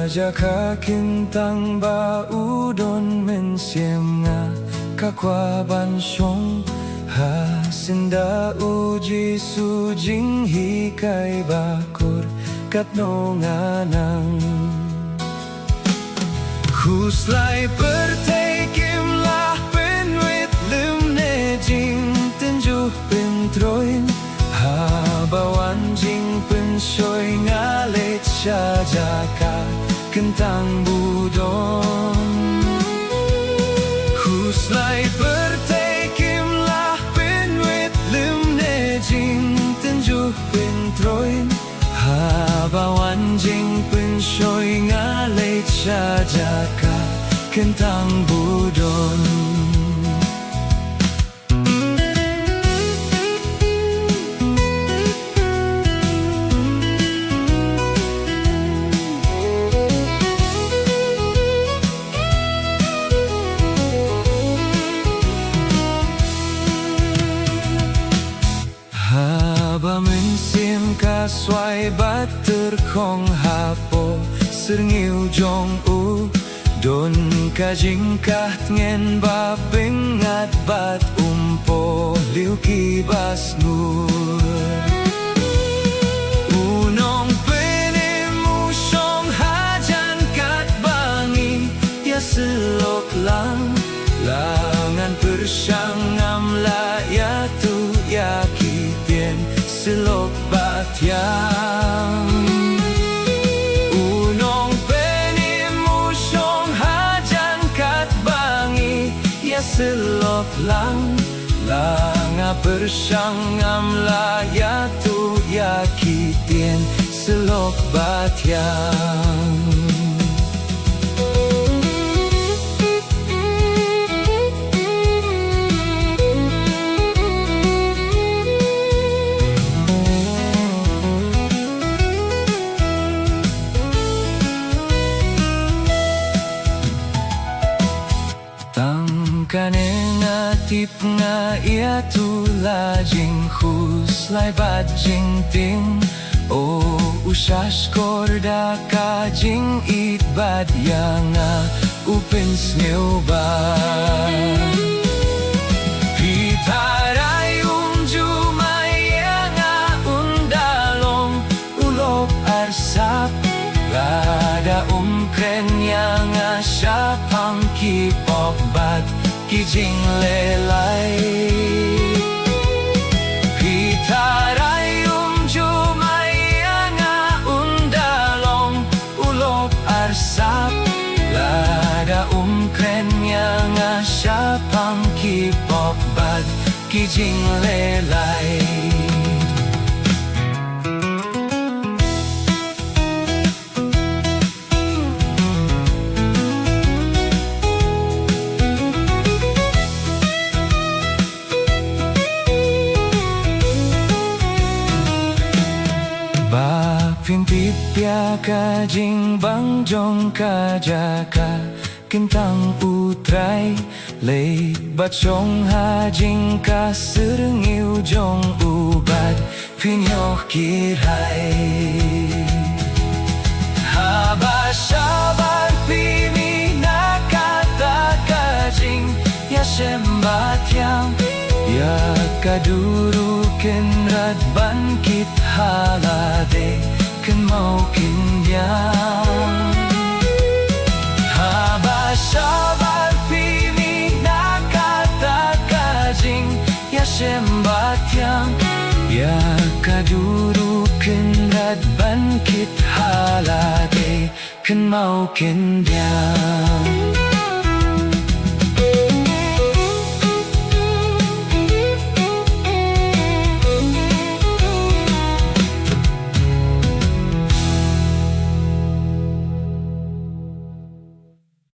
Jaka kintang ba udon men siem nga kakwa ban syong ha sinda uji sujing hikay bakur katno nga nang huslay pertay kimlah penwit lumne jing tenjuh pentroin habawan jing pensyoy ngalit siya jaka kentang budon huslay pertay kimlah penwit lumne jing tenjuh pentroin habawan jing pensyoy ngalit siya jaka kentang budon Haba mensim kasway bat terkong hapo Serngiu jong u Don kajing kaht ngen ba pengat bat umpo Liu kibas nur Unong penemu syong hajan kat bangi Ya selok lang Langan persyangam la ya tu ya kitien selok batyang Unong penemu syong hajan kat bangi Ya selok lang Langa persyangam la ya tu ya kitien selok batyang Kane nga tip nga ia tu lajing huslay bat jing ting O usas korda kajing it bad nga upens ba Pitaray jumaya nga undalong ulok arsap Lada krenya nga syapang kipok bad kijing lelay Pitaray jumaya nga undalong ulok arsap Lada krenya nga syapang kipok bad kijing lelay Pimpipya kajing bangjong kajaka Kentang utray Lay batsyong hajing ka Serngiu jong ubad Pinyoh kiray Haba syabar pimi nakata kajing Ya sembatyang Ya kaduru kenrad bangkit halade Ken mau kindyang Haba syabar pimi nakata kajing Ya sembatyang Ya kaduru kenrad bangkit halade Ken mau kindyang